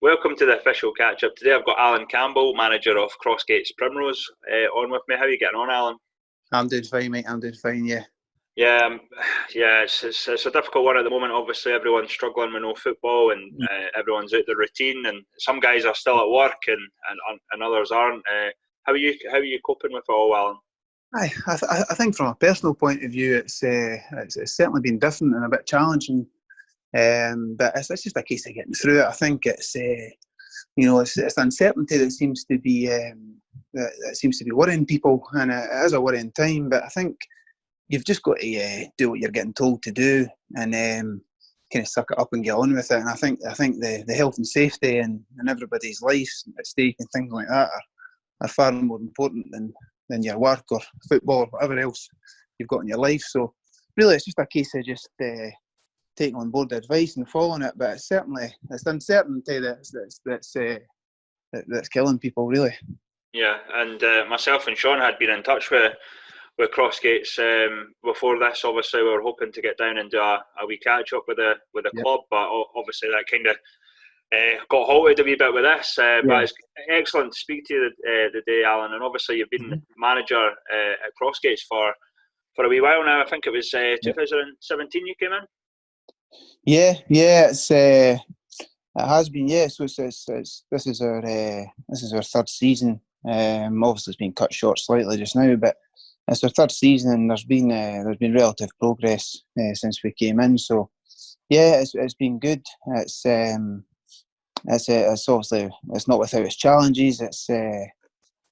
Welcome to the official catch-up. Today I've got Alan Campbell, manager of Crossgates Primrose, on with me. How are you getting on, Alan? I'm doing fine, mate. I'm doing fine, yeah. It's a difficult one at the moment. Obviously, everyone's struggling with no football, and everyone's out their routine. And some guys are still at work, and others aren't. How are you coping with it all, Alan? I think from a personal point of view, it's certainly been different and a bit challenging. But it's just a case of getting through it. I think it's it's uncertainty that seems to be worrying people, and it is a worrying time. But I think you've just got to do what you're getting told to do, and kind of suck it up and get on with it. And I think the health and safety and everybody's lives at stake and things like that are far more important than your work or football or whatever else you've got in your life. So really, it's just a case of just taking on board the advice and following it. But it's the uncertainty that's killing people, really. Yeah, and myself and Sean had been in touch with Crossgates before this. Obviously, we were hoping to get down and do a wee catch up with the club, but obviously that kind of got halted a wee bit with this. But it's excellent to speak to you today, Alan. And obviously, you've been manager at Crossgates for a wee while now. I think it was 2017 you came in. Yeah, it has been. Yeah, so this is our third season. Obviously, it's been cut short slightly just now, but it's our third season, and there's been relative progress since we came in. So yeah, it's been good. It's obviously it's not without its challenges.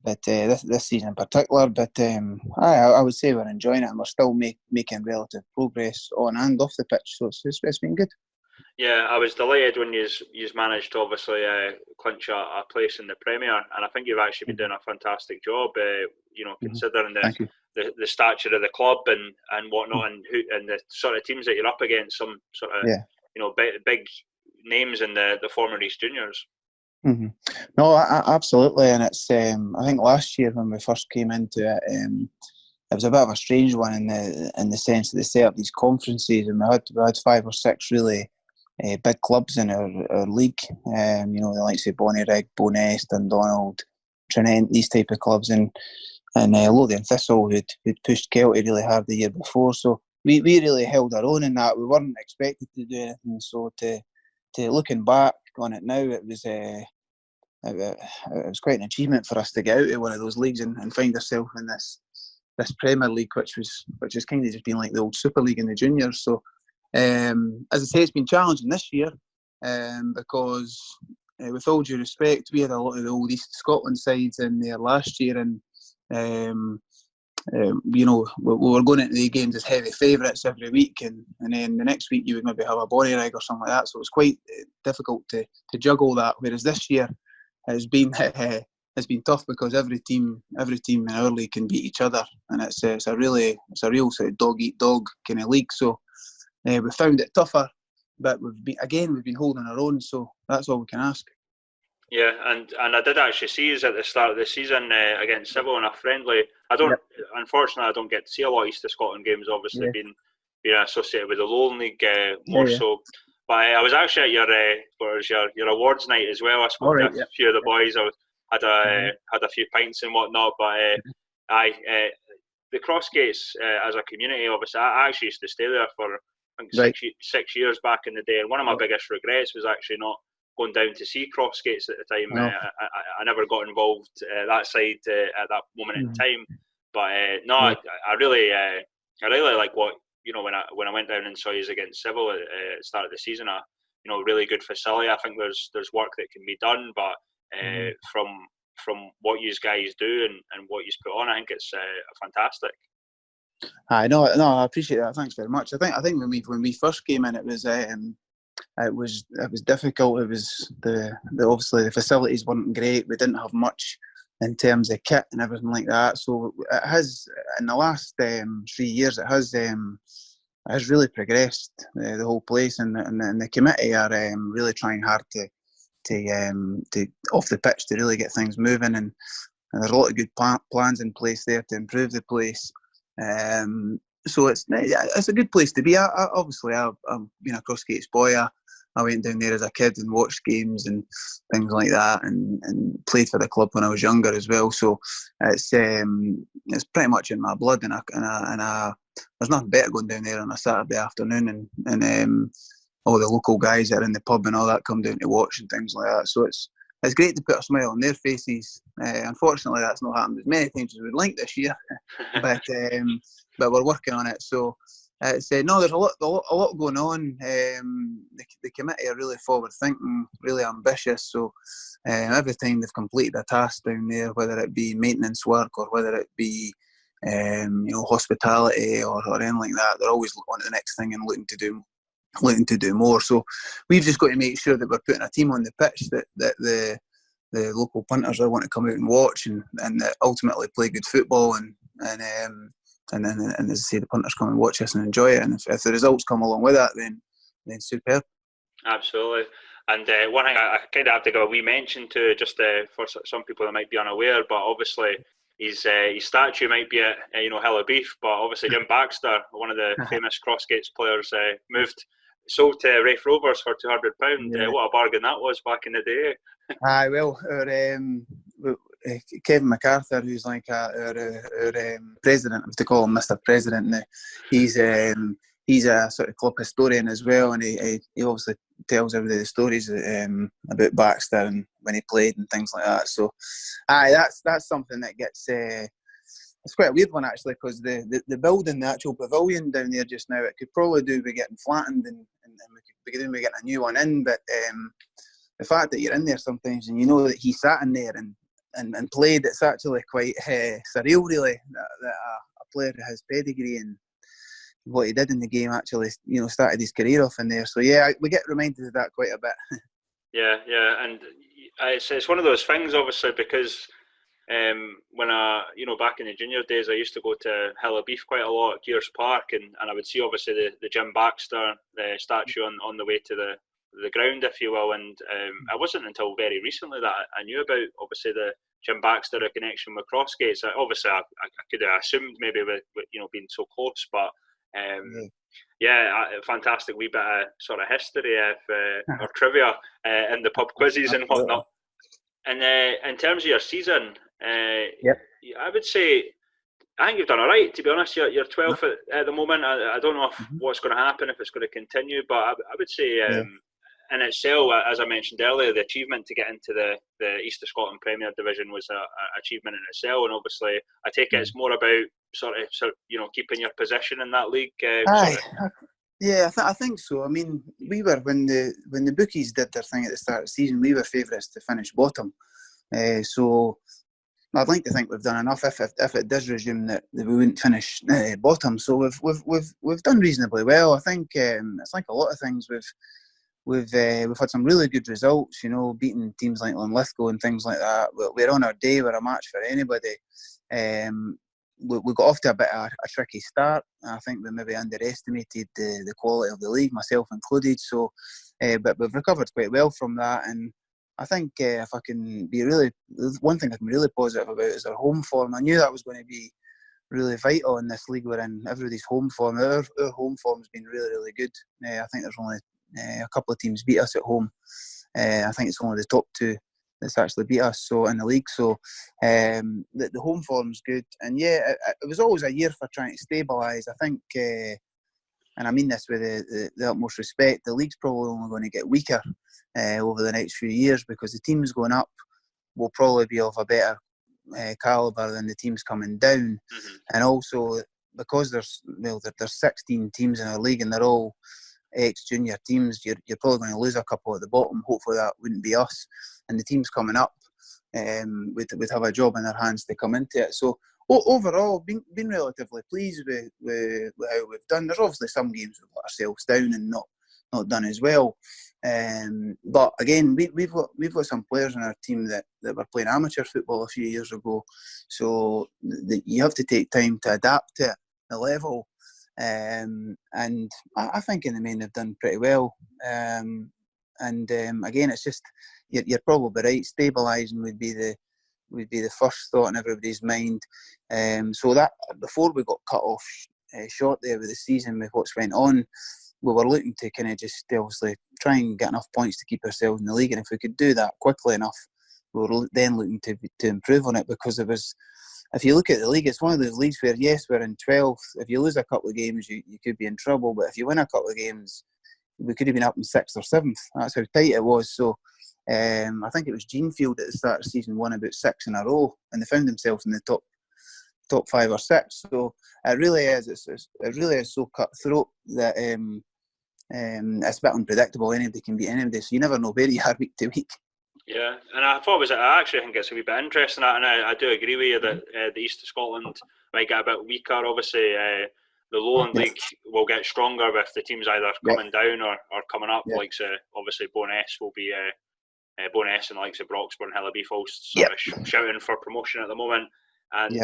But this season in particular. But I would say we're enjoying it, and we're still making relative progress on and off the pitch. So it's been good. Yeah, I was delighted when you managed to obviously clinch a place in the Premier, and I think you've actually been doing a fantastic job. Considering the stature of the club and whatnot, and the sort of teams that you're up against, some sort of big names in the former East Juniors. Mm-hmm. No, absolutely, and it's. I think last year when we first came into it, it was a bit of a strange one in the sense that they set up these conferences, and we had 5 or 6 really big clubs in our league. The likes of Bonnyrigg, Bo'ness, Dundonald, Trinent, these type of clubs, and Lothian Thistle, who'd pushed Kelty really hard the year before. So we really held our own in that. We weren't expected to do anything. So to looking back on it now, it was quite an achievement for us to get out of one of those leagues and find ourselves in this Premier League, which has kind of just been like the old Super League in the juniors. So, as I say, it's been challenging this year because, with all due respect, we had a lot of the old East Scotland sides in there last year, and we were going into the games as heavy favourites every week, and then the next week you would maybe have a Bonnyrigg or something like that. So it was quite difficult to juggle that. Whereas this year has been tough because every team in our league can beat each other, and it's a real sort of dog eat dog kind of league. So we found it tougher, but we've been holding our own. So that's all we can ask. Yeah, and I did actually see you at the start of the season against Civil in a friendly. Unfortunately, I don't get to see a lot of East of Scotland games. Obviously, being associated with the Lowland League more so. But I was actually at your awards night as well. I spoke to a few of the boys. I had a few pints and whatnot. But the Crossgates as a community, obviously, I actually used to stay there for I think 6 years back in the day. And one of my biggest regrets was actually not going down to see Crossgates at the time. No. I never got involved that side at that moment in time. But I really like what when I went down and saw you against Civil at the start of the season. Really good facility. I think there's work that can be done, but from what you guys do and what you put on, I think it's fantastic. I know. No, I appreciate that. Thanks very much. I think when we first came in, it was difficult. It was obviously the facilities weren't great. We didn't have much in terms of kit and everything like that. So it has, in the last 3 years, it has really progressed, the whole place, and the committee are really trying hard to off the pitch to really get things moving, and there's a lot of good plans in place there to improve the place. So it's a good place to be. Obviously, I'm being a Crossgates boy. I went down there as a kid and watched games and things like that, and played for the club when I was younger as well. So it's pretty much in my blood, and there's nothing better going down there on a Saturday afternoon, and all the local guys that are in the pub and all that come down to watch and things like that. So it's great to put a smile on their faces. Unfortunately, that's not happened as many times as we'd like this year, but we're working on it. So. No, there's a lot going on. The committee are really forward thinking, really ambitious. So every time they've completed a task down there, whether it be maintenance work or whether it be hospitality or anything like that, they're always on to the next thing and looking to do more. So we've just got to make sure that we're putting a team on the pitch that the local punters are want to come out and watch and that ultimately play good football and as I say, the punters come and watch us and enjoy it. And if the results come along with that, then superb. Absolutely. And one thing I kind of have to give a wee mention to, just for some people that might be unaware, but obviously his statue might be at Hill of Beef, but obviously Jim Baxter, one of the famous Crossgates players, sold to Rafe Rovers for £200. Yeah. What a bargain that was back in the day. Aye, well, Kevin MacArthur, who's like our president, to call him Mr. President now, he's a sort of club historian as well, and he obviously tells everybody the stories about Baxter and when he played and things like that. So, that's something that gets. It's quite a weird one actually, because the building, the actual pavilion down there just now, it could probably do with getting flattened and we could be doing with getting a new one in, but the fact that you're in there sometimes and you know that he sat in there and played, it's actually quite surreal really, that a player of his pedigree and what he did in the game actually started his career off in there. So yeah, we get reminded of that quite a bit. Yeah, and it's one of those things obviously, because when back in the junior days, I used to go to Hill of Beef quite a lot at Gears Park, and I would see obviously the Jim Baxter statue on the way to the ground, if you will, and it wasn't until very recently that I knew about obviously the Jim Baxter connection with Crossgates. Obviously, I could have assumed maybe with being so close, but fantastic wee bit of sort of history or trivia in the pub quizzes and whatnot. And in terms of your season, I would say I think you've done all right, to be honest. You're 12th at the moment. I don't know what's going to happen, if it's going to continue, but I would say in itself, as I mentioned earlier, the achievement to get into the East of Scotland Premier Division was an achievement in itself, and obviously I take it it's more about sort of keeping your position in that league. Yeah, I think so. I mean, we were when the bookies did their thing at the start of the season, we were favourites to finish bottom. So I'd like to think we've done enough. If it does resume, that we wouldn't finish bottom. So we've done reasonably well. I think it's like a lot of things. We've had some really good results. Beating teams like Linlithgow and things like that. We're on our day. We're a match for anybody. We got off to a bit of a tricky start. I think we maybe underestimated the quality of the league, myself included. So, but we've recovered quite well from that. And I think if I can be one thing I can be really positive about is our home form. I knew that was going to be really vital in this league we're in. Everybody's home form. Our home form's been really, really good. I think there's only a couple of teams beat us at home. I think it's only the top two that's actually beat us in the league. So the home form's good. And it was always a year for trying to stabilise. I think, and I mean this with the utmost respect, the league's probably only going to get weaker over the next few years, because the teams going up will probably be of a better calibre than the teams coming down. And also because there's 16 teams in our league and they're all ex-junior teams, you're probably going to lose a couple at the bottom. Hopefully that wouldn't be us. And the teams coming up would have a job in their hands to come into it. So overall, been relatively pleased with how we've done. There's obviously some games we've let ourselves down and not done as well. But again, we've got some players in our team that were playing amateur football a few years ago. So you have to take time to adapt to the level. And I think in the main they've done pretty well. And again, it's just you're probably right. Stabilising would be the first thought in everybody's mind. So that before we got cut off short there with the season with what's went on, we were looking to kind of just obviously try and get enough points to keep ourselves in the league, and if we could do that quickly enough, we were then looking to improve on it, because it was, if you look at the league, it's one of those leagues where, yes, we're in 12th. If you lose a couple of games, you could be in trouble, but if you win a couple of games, we could have been up in 6th or 7th. That's how tight it was. So I think it was Genefield at the start of the season won about 6 in a row, and they found themselves in the top 5 or 6. So it really is. It really is so cutthroat that it's a bit unpredictable. Anybody can beat anybody, so you never know where you are week to week. Yeah, and I actually think it's a wee bit interesting, and I do agree with you that the East of Scotland might get a bit weaker. Obviously, the Lowland League will get stronger with the teams either coming down or coming up. Like obviously, Bo'ness will be Bo'ness and the likes of Broxburn, Hillabeef all sort of shouting for promotion at the moment. And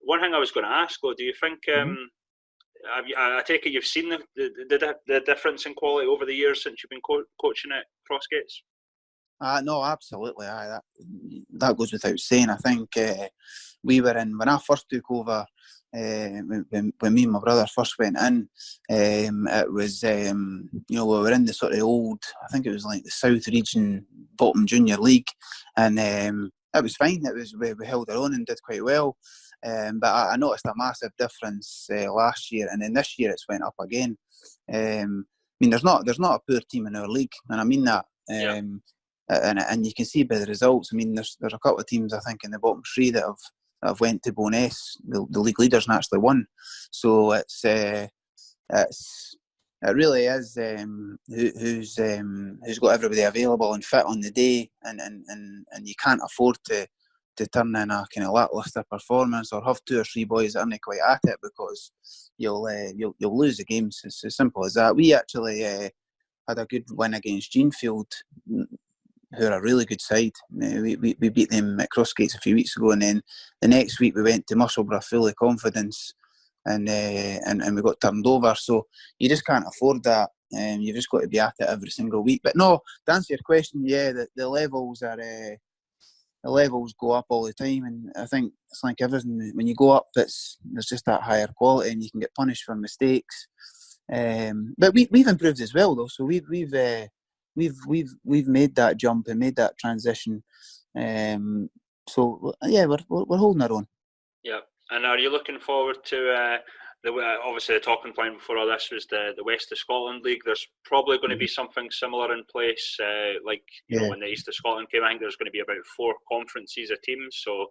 one thing I was going to ask, though, do you think? I take it you've seen the difference in quality over the years since you've been coaching at Crossgates? No, absolutely. That goes without saying. I think we were in, when I first took over, when me and my brother first went in, it was, we were in the sort of old, I think it was like the South Region Bottom Junior League, and it was fine. It was, we held our own and did quite well. But I noticed a massive difference last year, and then this year it's went up again. I mean, there's not a poor team in our league, and I mean that. And you can see by the results. I mean, there's a couple of teams, I think, in the bottom 3 that have went to Bo'ness, the league leaders, and actually won. So it really is who's got everybody available and fit on the day, and you can't afford to turn in a kind of lacklustre performance or have 2 or 3 boys that aren't quite at it, because you'll lose the games. It's as simple as that. We actually had a good win against Genefield, who are a really good side. We beat them at Crossgates a few weeks ago, and then the next week we went to Musselburgh full of confidence, and we got turned over. So you just can't afford that. You've just got to be at it every single week. But no, to answer your question, the levels are the levels go up all the time, and I think it's like everything. When you go up, there's just that higher quality, and you can get punished for mistakes. But we've improved as well, though. So we've made that jump and made that transition. So we're holding our own. Yeah, and are you looking forward to obviously the talking point before all this was the West of Scotland League? There's probably going to be something similar in place, like when the East of Scotland came. I think there's going to be about 4 conferences of teams. So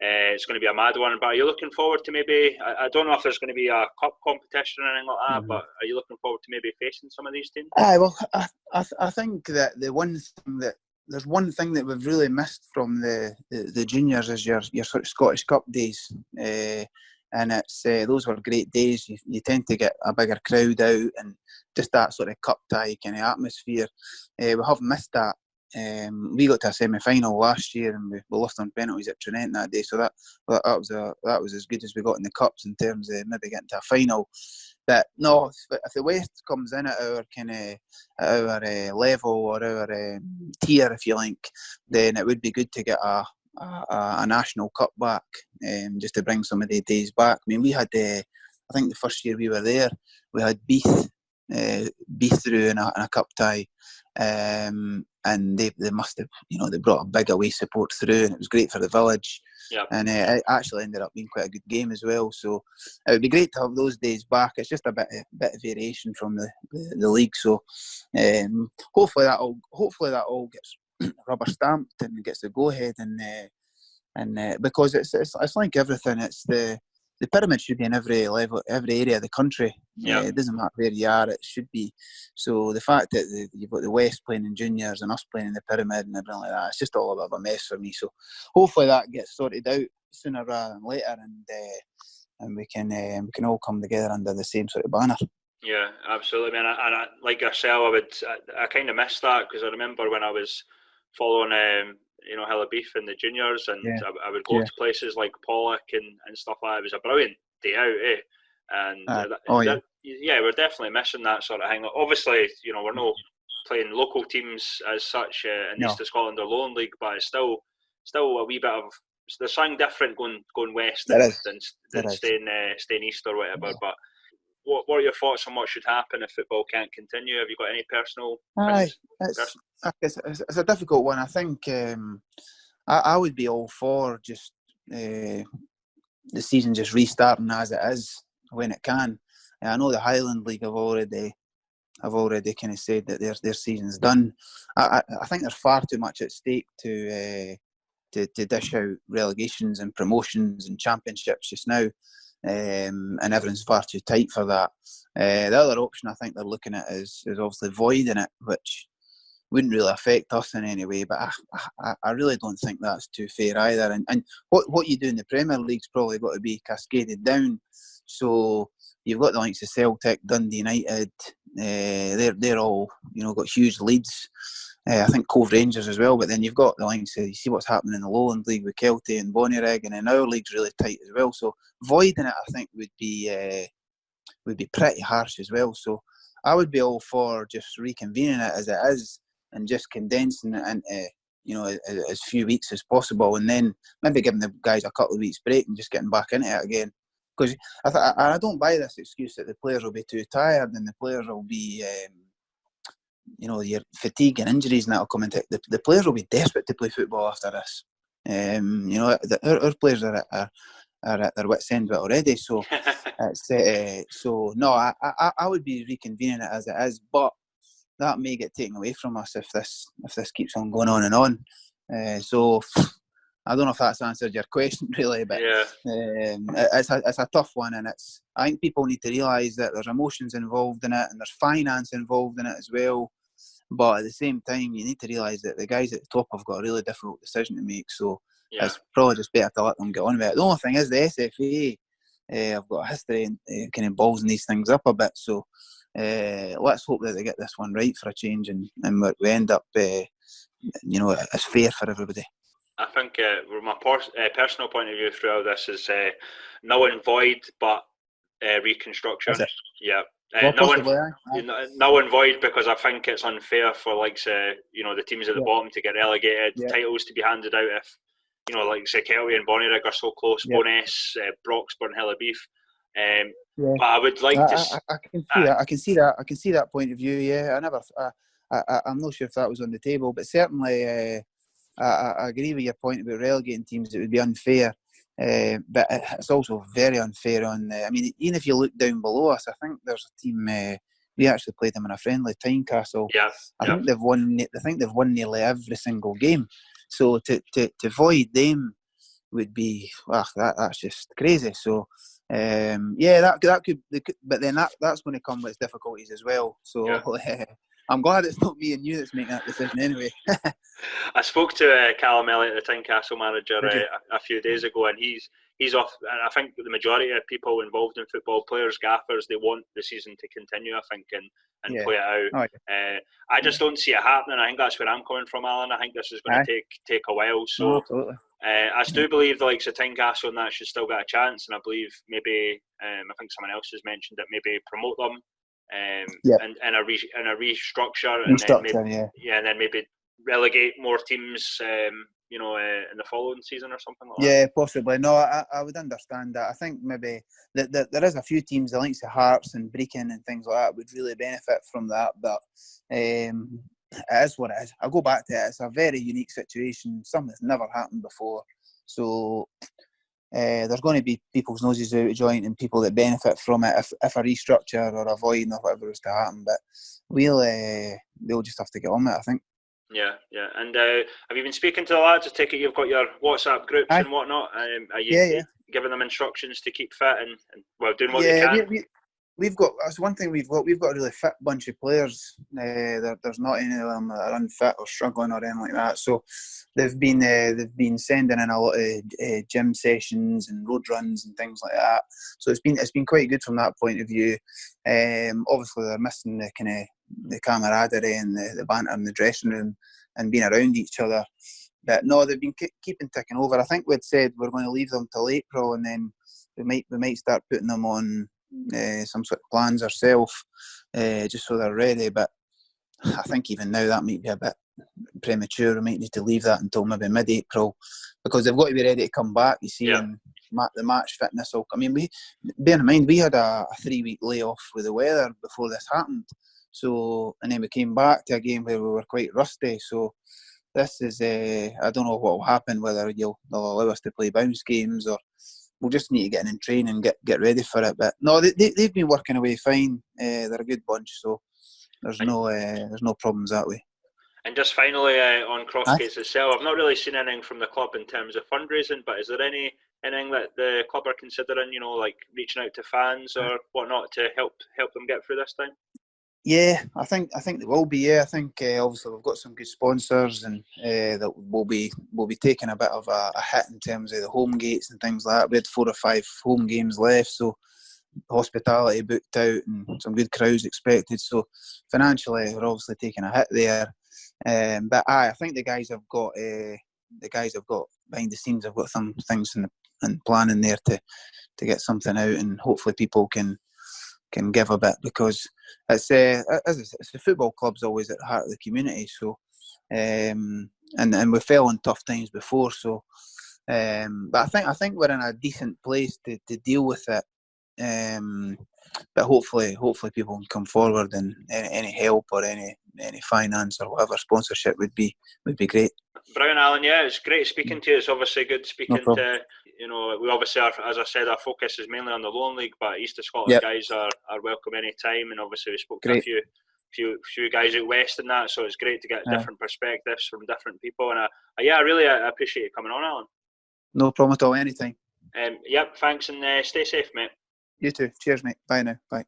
it's going to be a mad one. But are you looking forward to maybe? I don't know if there's going to be a cup competition or anything like that. But are you looking forward to maybe facing some of these teams? I think that there's one thing that we've really missed from the juniors is your sort of Scottish Cup days, and it's those were great days. You tend to get a bigger crowd out, and just that sort of cup tie kind of atmosphere. We have missed that. We got to a semi-final last year, and we lost on penalties at Trinent that day. So that was as good as we got in the cups in terms of maybe getting to a final. But no, if the West comes in at our kind of level or our tier, if you like, then it would be good to get a national cup back, just to bring some of the days back. I mean, we had I think the first year we were there, we had Beath through in a cup tie. And they must have, they brought a big away support through, and it was great for the village. And it actually ended up being quite a good game as well. So it would be great to have those days back. It's just a bit of variation from the league. So hopefully that all gets rubber stamped and gets the go ahead. And because it's like everything. It's the pyramid should be in every level, every area of the country. It doesn't matter where you are, it should be. So the fact that you've got the West playing in juniors and us playing in the pyramid and everything like that, it's just all a bit of a mess for me. So hopefully that gets sorted out sooner rather than later, and we can all come together under the same sort of banner. Yeah, absolutely, man. And I, like yourself, I kind of missed that, because I remember when I was following Hillabeef in the juniors, and I would go to places like Pollock and stuff like that. It was a brilliant day out, And we're definitely missing that sort of thing. Obviously, we're not playing local teams as such in East of Scotland or Lowland League, but it's still a wee bit of, there's something different going west than staying east or whatever. But what are your thoughts on what should happen if football can't continue? Have you got any personal? Aye, it's a difficult one. I think I would be all for just the season just restarting as it is when it can. I know the Highland League have already kind of said that their season's done. I think there's far too much at stake to dish out relegations and promotions and championships just now, and everyone's far too tight for that. The other option I think they're looking at is obviously voiding it, which wouldn't really affect us in any way, but I really don't think that's too fair either. And what you do in the Premier League's probably got to be cascaded down. So you've got the likes of Celtic, Dundee United. They're all got huge leads. I think Cove Rangers as well. But then you've got the likes of, you see what's happening in the Lowland League with Kelty and Bonnyrigg, and then our league's really tight as well. So voiding it, I think, would be pretty harsh as well. So I would be all for just reconvening it as it is and just condensing it into as few weeks as possible, and then maybe giving the guys a couple of weeks break and just getting back into it again. Because I don't buy this excuse that the players will be too tired and the players will be, your fatigue and injuries and that'll come into it. The players will be desperate to play football after this. Our players are at their wits' end already. So no, I would be reconvening it as it is, but that may get taken away from us if this keeps on going on and on. So I don't know if that's answered your question really, but yeah. It's a tough one, and I think people need to realise that there's emotions involved in it and there's finance involved in it as well. But at the same time, you need to realise that the guys at the top have got a really difficult decision to make. So it's probably just better to let them get on with it. The only thing is the SFA have got a history in kind of ballsing these things up a bit. So let's hope that they get this one right for a change, and we end up, as fair for everybody. I think from my personal point of view throughout this is null and void, but reconstruction. Yeah. Null and void, because I think it's unfair for the teams at the bottom to get relegated, titles to be handed out if say Kelty and Bonnyrigg are so close. Bonus, Broxburn, Hill of Beef. But I would like to. I can see that point of view. Yeah, I'm not sure if that was on the table, but certainly I agree with your point about relegating teams. It would be unfair, but it's also very unfair on. Even if you look down below us, I think there's a team. We actually played them in a friendly, Tynecastle. I think they've won. I think they've won nearly every single game. So to void them would be that's just crazy. So that could, but then that's going to come with difficulties as well. So I'm glad it's not me and you that's making that decision anyway. I spoke to Callum Elliott, the Tynecastle manager, a few days ago, and he's off. And I think the majority of people involved in football, players, gaffers, they want the season to continue, I think, and play it out. I just don't see it happening. I think that's where I'm coming from, Alan. I think this is going to take a while. So absolutely. I still believe the likes of Tynecastle and that should still get a chance, and I believe maybe I think someone else has mentioned that maybe promote them and a restructure, and then maybe relegate more teams in the following season or something like that. Yeah, possibly. No, I would understand that. I think maybe that there is a few teams, the likes of Hearts and Brecon and things like that, would really benefit from that, but it is what it is. I'll go back to it. It's a very unique situation, something that's never happened before. So there's going to be people's noses out of joint and people that benefit from it if a restructure or a void or whatever was to happen. But we'll just have to get on with it, I think. Yeah. And have you been speaking to the lads? I take it you've got your WhatsApp groups and whatnot. Are you giving them instructions to keep fit and doing what they can? We've got, that's one thing we've got a really fit bunch of players. There's not any of them that are unfit or struggling or anything like that. So they've been sending in a lot of gym sessions and road runs and things like that. So it's been quite good from that point of view. Obviously they're missing the kind of the camaraderie and the banter in the dressing room and being around each other. But no, they've been keeping ticking over. I think we'd said we're going to leave them till April, and then we might start putting them on some sort of plans ourselves, just so they're ready. But I think even now that might be a bit premature. We might need to leave that until maybe mid-April, because they've got to be ready to come back, you see, and the match fitness will. I mean, bear in mind we had a 3-week layoff with the weather before this happened. So, and then we came back to a game where we were quite rusty. So this is, I don't know what will happen, whether they'll allow us to play bounce games, or we'll just need to get in train and get ready for it. But no, they've been working away fine. They're a good bunch, so there's no problems that way. And just finally on Crossgates itself, I've not really seen anything from the club in terms of fundraising, but is there anything that the club are considering, like reaching out to fans or whatnot to help them get through this time? Yeah, I think there will be. Yeah, I think obviously we've got some good sponsors, and that will be taking a bit of a hit in terms of the home gates and things like that. We had 4 or 5 home games left, so hospitality booked out and some good crowds expected. So financially, we're obviously taking a hit there. But I think the guys have got behind the scenes. Have got some things in planning there to get something out, and hopefully people can give a bit, because it's the football club's always at the heart of the community. So, and we fell in tough times before. So, but I think we're in a decent place to deal with it. But hopefully people can come forward, and any help or any finance or whatever sponsorship would be great. Brilliant, Alan. Yeah, it's great speaking to you. It's obviously good speaking to. We obviously are, as I said, our focus is mainly on the Lone League, but East of Scotland guys are welcome any time, and obviously we spoke to a few guys out west and that, so it's great to get different perspectives from different people, and I really appreciate you coming on, Alan. No problem at all, anytime. Yep, thanks, and stay safe, mate. You too. Cheers, mate. Bye now. Bye.